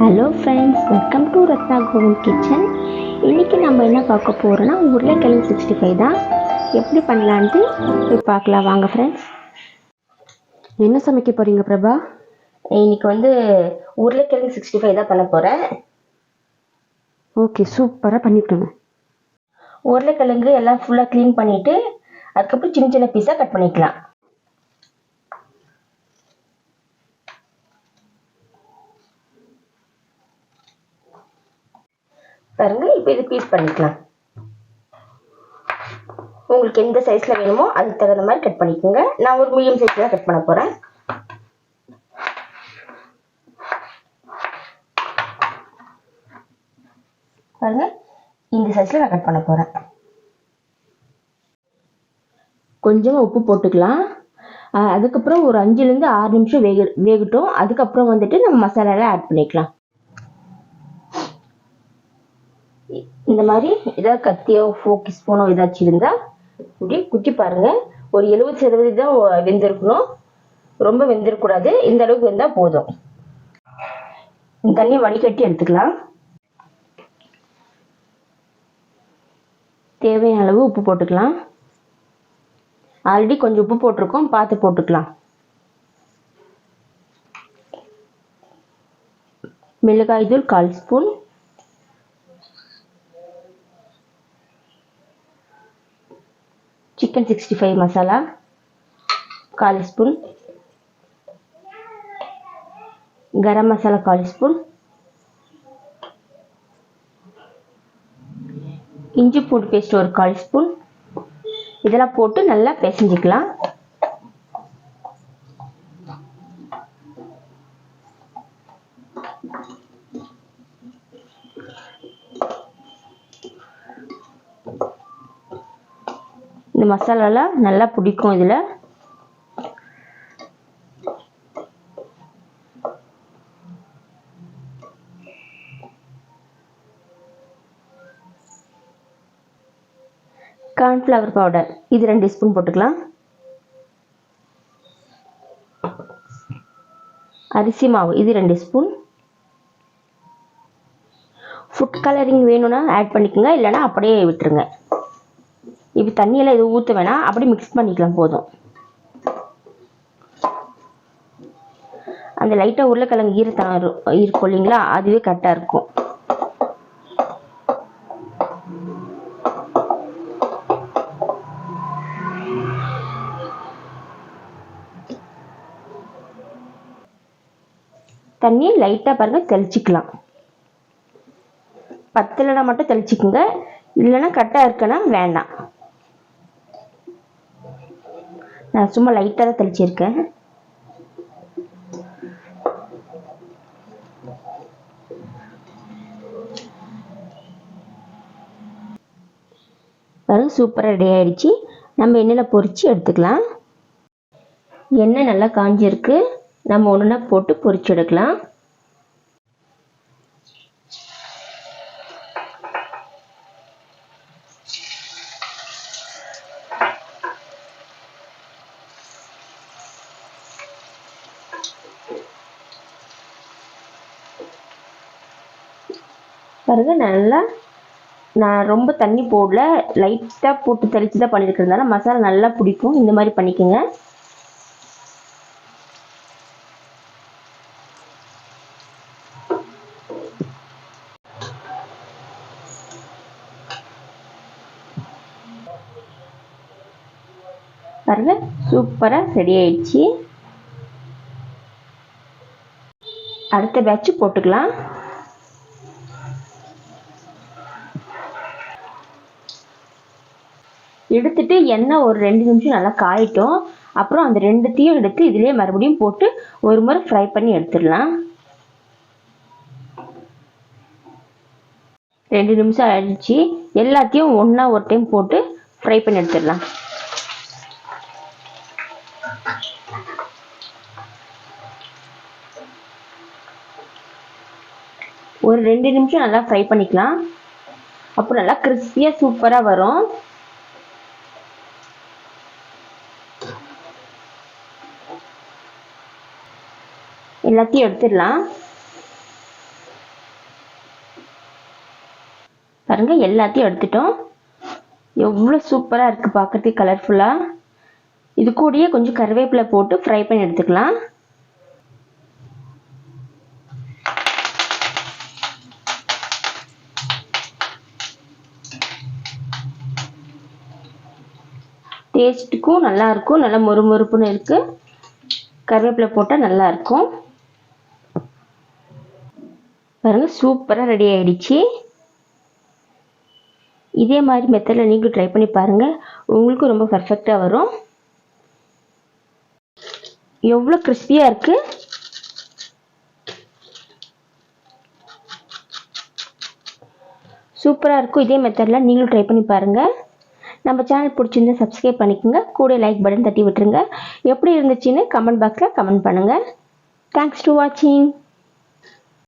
Hello friends, welcome to Ratna கோவில் kitchen. இன்றைக்கி நம்ம என்ன பார்க்க போகிறோன்னா உருளைக்கிழங்கு 65 தான். எப்படி பண்ணலான்ட்டு போய் பார்க்கலாம் வாங்க ஃப்ரெண்ட்ஸ். என்ன சமைக்க போகிறீங்க பிரபா? இன்றைக்கி உருளைக்கிழங்கு 65 தான் பண்ண போகிறேன். ஓகே, சூப்பராக பண்ணிவிட்டுங்க. உருளைக்கிழங்கு எல்லாம் ஃபுல்லாக க்ளீன் பண்ணிவிட்டு அதுக்கப்புறம் சின்ன சின்ன பீஸாக கட் பண்ணிக்கலாம். பாருங்க, இப்போ இது பீஸ் பண்ணிக்கலாம். உங்களுக்கு எந்த சைஸில் வேணுமோ அதுக்கு தகுந்த மாதிரி கட் பண்ணிக்கோங்க. நான் ஒரு மீடியம் சைஸில் தான் கட் பண்ண போகிறேன். பாருங்க, இந்த சைஸில் நான் கட் பண்ண போகிறேன். கொஞ்சமாக உப்பு போட்டுக்கலாம். அதுக்கப்புறம் ஒரு 5லேருந்து 6 நிமிஷம் வேகட்டும். அதுக்கப்புறம் நம்ம மசாலாலாம் ஆட் பண்ணிக்கலாம். இந்த மாதிரி ஏதாவது கத்தியோ ஃபோர்க் ஸ்பூனோ ஏதாச்சும் இருந்தால் இப்படி குத்தி பாருங்க. ஒரு 70% தான் வெந்திருக்கணும், ரொம்ப வெந்திருக்கூடாது. இந்த அளவுக்கு வெந்தால் போதும். இந்த தண்ணியை வடிகட்டி எடுத்துக்கலாம். தேவையான அளவு உப்பு போட்டுக்கலாம். ஆல்ரெடி கொஞ்சம் உப்பு போட்டிருக்கோம், பார்த்து போட்டுக்கலாம். மிளகாய் தூள் 1/4 spoon, chicken 65 masala 1/4 spoon, garam masala 1/4 spoon, இஞ்சி பூண்டு பேஸ்ட் ஒரு 1/4 ஸ்பூன். இதெல்லாம் போட்டு நல்லா பிசைஞ்சிக்கலாம். இந்த மசாலாலாம் நல்லா பிடிக்கும் இதில். கார்ன்ஃப்ளவர் பவுடர் இது 2 ஸ்பூன் போட்டுக்கலாம். அரிசி மாவு இது 2 ஸ்பூன். ஃபுட் கலரிங் வேணும்னா ஆட் பண்ணிக்கோங்க, இல்லைனா அப்படியே விட்டுருங்க. இப்போ தண்ணியெல்லாம் எதுவும் ஊற்ற வேணாம், அப்படியே மிக்ஸ் பண்ணிக்கலாம் போதும். அந்த லைட்டாக உருளைக்கிழங்கு ஈரத்தனம் இருக்கும் இல்லைங்களா, அதுவே கரெக்டாக இருக்கும். தண்ணி லைட்டாக பாருங்கள் தெளிச்சிக்கலாம். பத்தலைனா மட்டும் தெளிச்சிக்கோங்க, இல்லைன்னா கரெக்டாக இருக்குன்னா வேண்டாம். நான் சும்மா லைட்டாக தான் தெளிச்சிருக்கேன். பாருங்க, சூப்பராக ரெடி ஆகிடுச்சு. நம்ம எண்ணெயில் பொரித்து எடுத்துக்கலாம். எண்ணெய் நல்லா காஞ்சிருக்கு, நம்ம ஒன்றுனா போட்டு பொரிச்சு எடுக்கலாம். பாருங்க, நல்லா நான் ரொம்ப தண்ணி போடல, லைட்டாக போட்டு தெளித்து தான் பண்ணியிருக்கிறதுனால மசாலா நல்லா பிடிக்கும். இந்த மாதிரி பண்ணிக்கோங்க. பாருங்க, சூப்பராக ரெடி ஆயிடுச்சு. அடுத்த பேட்ச் போட்டுக்கலாம். எடுத்துட்டு எண்ணெய் ஒரு 2 நிமிஷம் நல்லா காயட்டும். அப்புறம் அந்த 2த்தையும் எடுத்து இதிலே மறுபடியும் போட்டு ஒரு முறை ஃப்ரை பண்ணி எடுத்துடலாம். 2 நிமிஷம் ஆயிடுச்சு. எல்லாத்தையும் ஒன்றா ஒரு டைம் போட்டு ஃப்ரை பண்ணி எடுத்துடலாம். ஒரு 2 நிமிஷம் நல்லா ஃப்ரை பண்ணிக்கலாம். அப்போ நல்லா கிறிஸ்பியாக சூப்பராக வரும். எல்லாத்தையும் எடுத்துடலாம். பாருங்கள் எல்லாத்தையும் எடுத்துட்டோம். எவ்வளோ சூப்பராக இருக்குது பார்க்குறதுக்கு கலர்ஃபுல்லாக. இது கூடயே கொஞ்சம் கருவேப்பிலை போட்டு ஃப்ரை பண்ணி எடுத்துக்கலாம். டேஸ்ட்டுக்கும் நல்லாயிருக்கும், நல்லா மொறுமொறுப்புன்னு இருக்குது. கருவேப்பிலை போட்டால் நல்லாயிருக்கும். பாருங்கள் சூப்பராக ரெடி ஆகிடுச்சு. இதே மாதிரி மெத்தடில் நீங்களும் ட்ரை பண்ணி பாருங்கள், உங்களுக்கும் ரொம்ப பர்ஃபெக்டாக வரும். எவ்வளோ கிறிஸ்பியாக இருக்குது. சூப்பராக இருக்கும். இதே மெத்தடில் நீங்களும் ட்ரை பண்ணி பாருங்கள். நம்ம சேனல் பிடிச்சிருந்தா சப்ஸ்கிரைப் பண்ணிக்கோங்க, கூட லைக் பட்டன் தட்டி விட்டுருங்க. எப்படி இருந்துச்சுன்னு கமெண்ட் பாக்ஸில் கமெண்ட் பண்ணுங்கள். தேங்க்ஸ் டு வாட்சிங்.